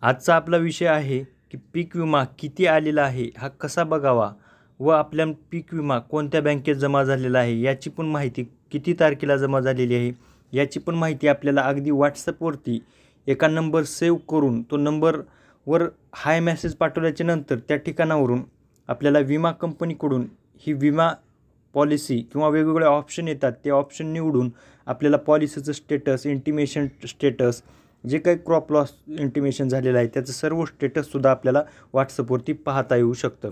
आजचा आपला विषय आहे की पीक विमा किती आलेला आहे हा कसा बघावा व आपल्या पीक विमा कोणत्या बँकेत जमा झालेला आहे याची पण माहिती, किती तारखेला जमा झालेली आहे याची पण माहिती आपल्याला अगदी व्हॉट्सअपवरती एका नंबर सेव्ह करून तो नंबरवर हाय मेसेज पाठवल्याच्या नंतर त्या ठिकाणावरून आपल्याला विमा कंपनीकडून ही विमा पॉलिसी किंवा वेगवेगळे ऑप्शन येतात, ते ऑप्शन निवडून आपल्याला पॉलिसीचं स्टेटस, इंटिमेशन स्टेटस, जे काही क्रॉप लॉस इंटिमेशन झालेलं आहे त्याचं सर्व स्टेटससुद्धा आपल्याला व्हॉट्सअपवरती पाहता येऊ शकतं.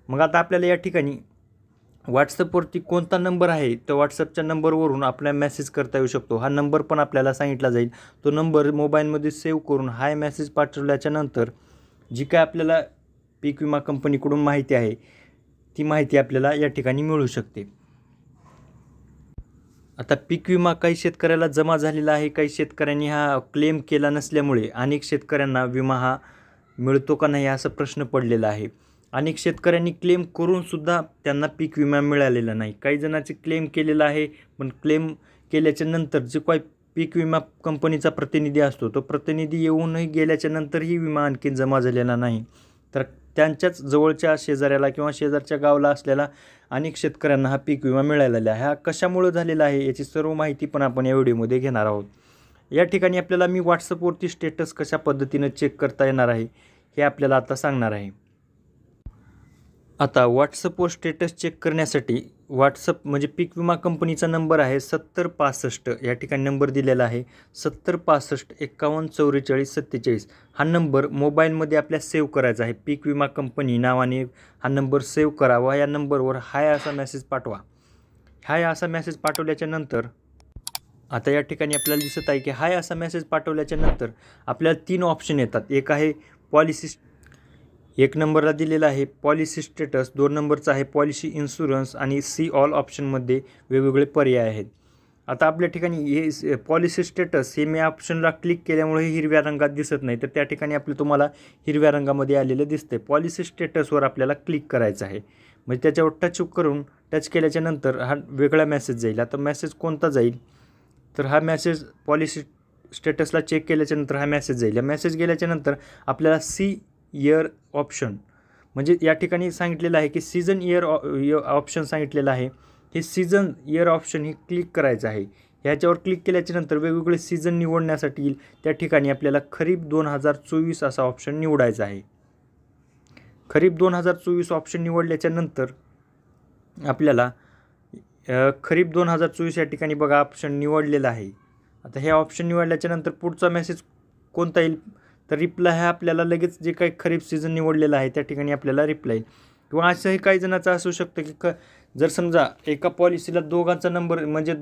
मग आता आपल्याला या ठिकाणी व्हॉट्सअपवरती कोणता नंबर आहे तर व्हॉट्सअपच्या नंबरवरून आपल्याला मेसेज करता येऊ शकतो. हा नंबर पण आपल्याला सांगितला जाईल. तो नंबर मोबाईलमध्ये सेव्ह करून हाय मेसेज पाठवल्याच्या नंतर जी काय आपल्याला पीक विमा कंपनीकडून माहिती आहे ती माहिती आपल्याला या ठिकाणी मिळू शकते. आता पीक विमा काही शेतकऱ्याला जमा झालेला आहे, काही शेतकऱ्यांनी हा क्लेम केला नसल्यामुळे अनेक शेतकऱ्यांना विमा हा मिळतो का नाही असा प्रश्न पडलेला आहे. अनेक शेतकऱ्यांनी क्लेम करूनसुद्धा त्यांना पीक विमा मिळालेला नाही. काही जणांचे क्लेम केलेला आहे, पण क्लेम केल्याच्या नंतर जे काही पीक विमा कंपनीचा प्रतिनिधी असतो तो प्रतिनिधी येऊनही गेल्याच्या नंतरही विमा आणखी जमा झालेला नाही. तर त्यांच्याच जवळच्या शेजाऱ्याला किंवा शेजारच्या गावाला असलेला अनेक शेतकऱ्यांना हा पीक विमा मिळालेला आहे. हा कशामुळे झालेला आहे याची सर्व माहिती पण आपण या व्हिडिओमध्ये घेणार आहोत. या ठिकाणी आपल्याला मी व्हॉट्सअपवरती स्टेटस कशा पद्धतीनं चेक करता येणार आहे हे आपल्याला आता सांगणार आहे. आता व्हॉट्सअपवर स्टेटस चेक करण्यासाठी व्हॉट्सअप म्हणजे पीक विमा कंपनीचा नंबर आहे 7065, या ठिकाणी नंबर दिलेला आहे 7065 51 44 47. हा नंबर मोबाईलमध्ये आपल्या सेव्ह करायचा आहे. पीक विमा कंपनी नावाने हा नंबर सेव्ह करावा. या नंबरवर हाय असा मेसेज पाठवा. हाय असा मेसेज पाठवल्याच्या नंतर आता या ठिकाणी आपल्याला दिसत आहे की हाय असा मेसेज पाठवल्याच्या नंतर आपल्याला 3 ऑप्शन येतात. एक आहे पॉलिसी, एक नंबरला दिलेला आहे पॉलिसी स्टेटस, 2 नंबरचा आहे पॉलिसी इन्शुरन्स आणि सी ऑल ऑप्शनमध्ये वेगवेगळे पर्याय आहेत. आता आपल्या ठिकाणी हे पॉलिसी स्टेटस हे मी ऑप्शनला क्लिक केल्यामुळे हिरव्या रंगात दिसत नाही, तर त्या ठिकाणी तुम्हाला हिरव्या रंगामध्ये आलेलं दिसते. पॉलिसी स्टेटसवर आपल्याला क्लिक करायचं आहे. म्हणजे त्याच्यावर टच केल्याच्या नंतर हा वेगळा मेसेज जाईल. आता मेसेज कोणता जाईल तर हा मेसेज पॉलिसी स्टेटसला चेक केल्याच्यानंतर हा मेसेज जाईल. या मेसेज गेल्याच्या नंतर आपल्याला सी इयर ऑप्शन म्हणजे या ठिकाणी सांगितलेलं आहे की सीझन इयर ऑप्शन सांगितलेलं आहे. हे सीझन इयर ऑप्शन हे क्लिक करायचं आहे. ह्याच्यावर क्लिक केल्याच्यानंतर वेगवेगळे सीझन निवडण्यासाठी येईल. त्या ठिकाणी आपल्याला खरीप 2024 असा ऑप्शन निवडायचा आहे. खरीप 2024 ऑप्शन निवडल्याच्या नंतर आपल्याला खरीप 2024 या ठिकाणी बघा ऑप्शन निवडलेला आहे. आता हे ऑप्शन निवडल्याच्या नंतर पुढचा मेसेज कोणता येईल तर रिप्लाय हा आपल्याला लगेच जे काही खरीप सीझन निवडलेला आहे त्या ठिकाणी आपल्याला रिप्लाय. किंवा असंही काही जणांचं असू शकतं की जर समजा एका पॉलिसीला दोघांचा नंबर म्हणजे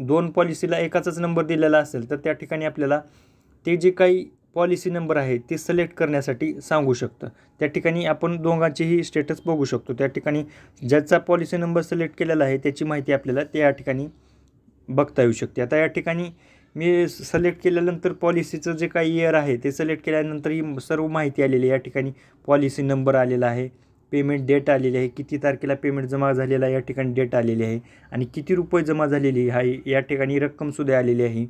2 पॉलिसीला एकाचाच नंबर दिलेला असेल तर त्या ठिकाणी आपल्याला ते जे काही पॉलिसी नंबर आहे ते सिलेक्ट करण्यासाठी सांगू शकतं. त्या ठिकाणी आपण दोघांचेही स्टेटस बघू शकतो. त्या ठिकाणी ज्याचा पॉलिसी नंबर सिलेक्ट केलेला आहे त्याची माहिती आपल्याला त्या ठिकाणी बघता येऊ शकते. आता या ठिकाणी मी सिलेक्ट केल्यानंतर पॉलिसीचं जे काही इयर आहे ते सिलेक्ट केल्यानंतर ही सर्व माहिती आलेली आहे. या ठिकाणी पॉलिसी नंबर आलेला आहे, पेमेंट डेट आलेली आहे, किती तारखेला पेमेंट जमा झालेला आहे या ठिकाणी डेट आलेली आहे आणि किती रुपये जमा झालेली आहे या ठिकाणी रक्कमसुद्धा आलेली आहे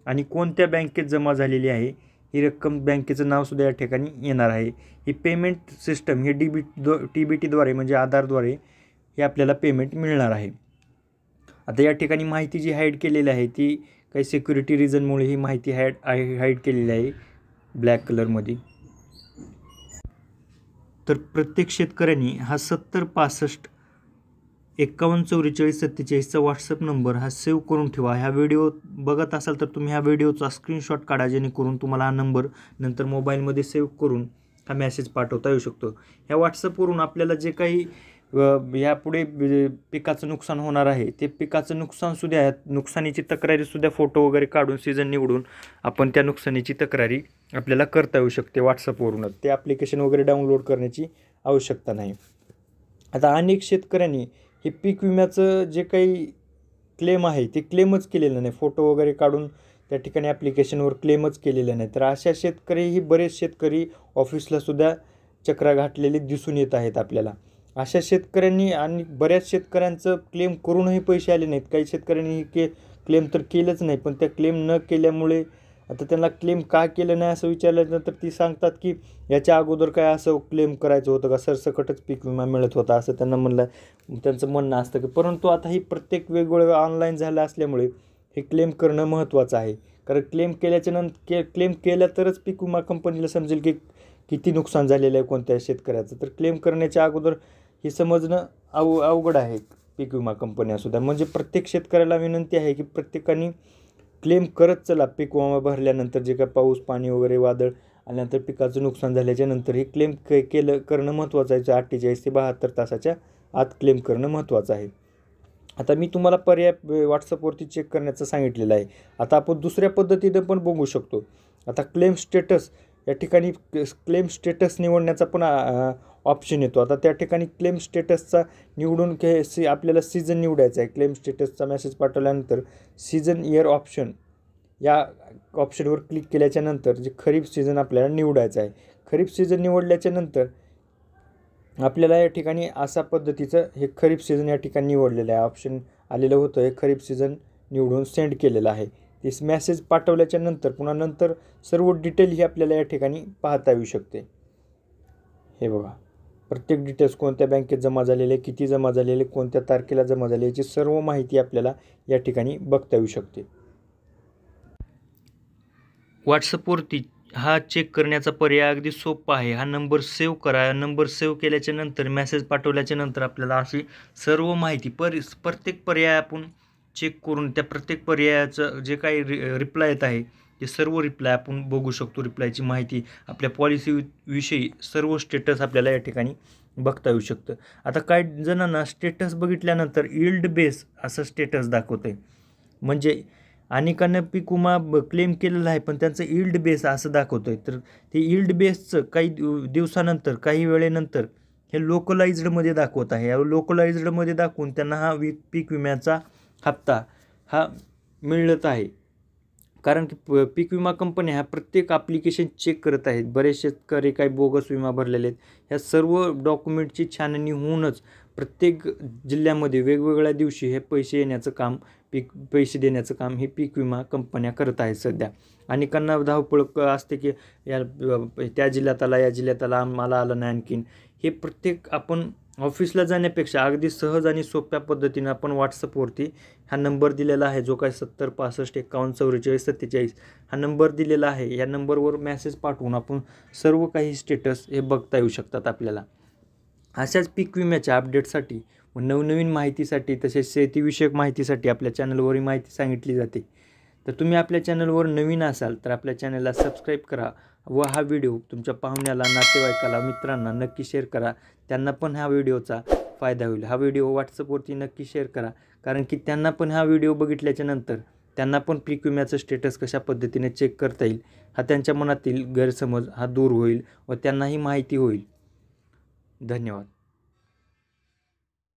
आणि कोणत्या बँकेत जमा झालेली आहे ही रक्कम, बँकेचं नावसुद्धा या ठिकाणी येणार आहे. ही पेमेंट सिस्टम ही TBTद्वारे म्हणजे आधारद्वारे हे आपल्याला पेमेंट मिळणार आहे. आता या ठिकाणी माहिती जी हाईड केलेली आहे ती काही सिक्युरिटी रिझनमुळे ही माहिती हाईड केलेली आहे ब्लॅक कलरमध्ये. तर प्रत्येक शेतकऱ्यांनी हा 7065 51 44 47चा व्हॉट्सअप नंबर हा सेव्ह करून ठेवा. ह्या व्हिडिओ बघत असाल तर तुम्ही ह्या व्हिडिओचा स्क्रीनशॉट काढा जेणेकरून तुम्हाला हा नंबर नंतर मोबाईलमध्ये सेव्ह करून हा मेसेज पाठवता येऊ शकतो. ह्या व्हॉट्सअपवरून आपल्याला जे काही यापुढे पिकाचं नुकसान होणार आहे ते पिकाचं नुकसानसुद्धा, नुकसानीची तक्रारीसुद्धा फोटो वगैरे काढून सीझन निवडून आपण त्या नुकसानीची तक्रारी आपल्याला करता येऊ शकते व्हॉट्सअपवरूनच. ते ॲप्लिकेशन वगैरे डाउनलोड करण्याची आवश्यकता नाही. आता अनेक शेतकऱ्यांनी हे पीक विम्याचं जे काही क्लेम आहे ते क्लेमच केलेलं नाही, फोटो वगैरे काढून त्या ठिकाणी ॲप्लिकेशनवर क्लेमच केलेलं नाही. तर अशा शेतकरीही बरेच शेतकरी ऑफिसलासुद्धा चक्रा घातलेले दिसून येत आहेत आपल्याला. अशा शेतकऱ्यांनी आणि बऱ्याच शेतकऱ्यांचं क्लेम करूनही पैसे आले नाहीत. काही शेतकऱ्यांनी क्लेम तर केलंच नाही, पण त्या क्लेम न केल्यामुळे आता त्यांना क्लेम का केलं नाही असं विचारल्यानंतर ती सांगतात की याच्या अगोदर काय असं क्लेम करायचं होतं का, सरसकटच पीक विमा मिळत होता असं त्यांचं म्हणणं असतं की. परंतु आता ही प्रत्येक वेगवेगळं ऑनलाईन झालं असल्यामुळे हे क्लेम करणं महत्त्वाचं आहे. कारण क्लेम केलं तरच पीक विमा कंपनीला समजेल की किती नुकसान झालेलं आहे कोणत्या शेतकऱ्याचं. तर क्लेम करण्याच्या अगोदर हे समजणं अवघड आहे पीक विमा कंपनी असू द्या. म्हणजे प्रत्येक शेतकऱ्याला विनंती आहे की प्रत्येकाने क्लेम करत चला. पीक विमा भरल्यानंतर जे काय पाऊस पाणी वगैरे वादळ आल्यानंतर पिकाचं नुकसान झाल्याच्या नंतर हे क्लेम करणं महत्त्वाचं आहे. 48 ते 72 तासाच्या आत क्लेम करणं महत्त्वाचं आहे. आता मी तुम्हाला पर्याय व्हॉट्सअपवरती चेक करण्याचं सांगितलेलं आहे. आता आपण दुसऱ्या पद्धतीने पण बघू शकतो. आता क्लेम स्टेटस या ठिकाणी क्लेम स्टेटस निवडण्याचा पण ऑप्शन येतो. आता त्या ठिकाणी क्लेम स्टेटसचा निवडून आपल्याला सीझन निवडायचा आहे. क्लेम स्टेटसचा मेसेज पाठवल्यानंतर सीझन इयर ऑप्शन या ऑप्शनवर क्लिक केल्याच्या नंतर जे खरीप सीझन आपल्याला निवडायचं आहे. खरीप सीझन निवडल्याच्या नंतर आपल्याला या ठिकाणी अशा पद्धतीचं हे खरीप सीझन या ठिकाणी निवडलेलं आहे. ऑप्शन आलेलं होतं. हे खरीप सीझन निवडून सेंड केलेलं आहे. ते मेसेज पाठवल्याच्या नंतर पुन्हा नंतर सर्व डिटेल ही आपल्याला या ठिकाणी पाहता येऊ शकते. हे बघा, प्रत्येक डिटेल्स कोणत्या बँकेत जमा झालेले, किती जमा झालेले, कोणत्या तारखेला जमा झाले याची सर्व माहिती आपल्याला या ठिकाणी बघता येऊ शकते. व्हॉट्सअपवरती हा चेक करण्याचा पर्याय अगदी सोपा आहे. हा नंबर सेव्ह करा. नंबर सेव्ह केल्याच्या नंतर मेसेज पाठवल्याच्या नंतर आपल्याला अशी सर्व माहिती प्रत्येक पर्याय आपण चेक करून त्या प्रत्येक पर्यायाचं जे काही रिप्लाय येत आहे ते सर्व रिप्लाय आपण बघू शकतो. रिप्लायची माहिती आपल्या पॉलिसीविषयी सर्व स्टेटस आपल्याला या ठिकाणी बघता येऊ शकतं. आता काही जणांना स्टेटस बघितल्यानंतर यील्ड बेस असं स्टेटस दाखवतं आहे. म्हणजे अनेकांना पीक विमा क्लेम केलेला आहे पण त्यांचं यील्ड बेस असं दाखवतं आहे. तर ते यील्ड बेसचं काही दिवसानंतर काही वेळेनंतर हे लोकलाइज्डमध्ये दाखवत आहे. या लोकलाइज्डमध्ये दाखवून त्यांना हा पीक विम्याचा हप्ता हा मिळत आहे. कारण की पीक विमा कंपन्या ह्या प्रत्येक ॲप्लिकेशन चेक करत आहेत. बरेच शेतकरी काही बोगस विमा भरलेले आहेत. ह्या सर्व डॉक्युमेंटची छाननी होऊनच प्रत्येक जिल्ह्यामध्ये वेगवेगळ्या दिवशी हे पैसे देण्याचं काम हे पीक विमा कंपन्या करत आहेत सध्या. अनेकांना धावपळ असते की त्या जिल्ह्यात आला, या जिल्ह्यात आला, मला आलं नाही आणखीन. हे प्रत्येक आपण ऑफिसला जाण्यापेक्षा अगदी सहज आणि सोप्या पद्धतीनं आपण व्हॉट्सअपवरती हा नंबर दिलेला आहे जो काय 70 65 51 44 47 हा नंबर दिलेला आहे. या नंबरवर मेसेज पाठवून आपण सर्व काही स्टेटस हे बघता येऊ शकतात आपल्याला. अशाच पीक विम्याच्या अपडेटसाठी व नवनवीन माहितीसाठी तसेच शेतीविषयक माहितीसाठी आपल्या चॅनलवर ही माहिती सांगितली जाते. तर तुम्ही आपल्या चॅनलवर नवीन असाल तर आपल्या चॅनलला सबस्क्राईब करा व हा व्हिडिओ तुमच्या पाहुण्याला, नातेवाईकाला, मित्रांना नक्की शेअर करा. त्यांना पण ह्या व्हिडिओचा फायदा होईल. हा व्हिडिओ व्हॉट्सअपवरती नक्की शेअर करा. कारण की त्यांना पण हा व्हिडिओ बघितल्याच्या नंतर त्यांना पण पीक विम्याचं स्टेटस कशा पद्धतीने चेक करता येईल हा त्यांच्या मनातील गैरसमज हा दूर होईल व त्यांनाही माहिती होईल. धन्यवाद.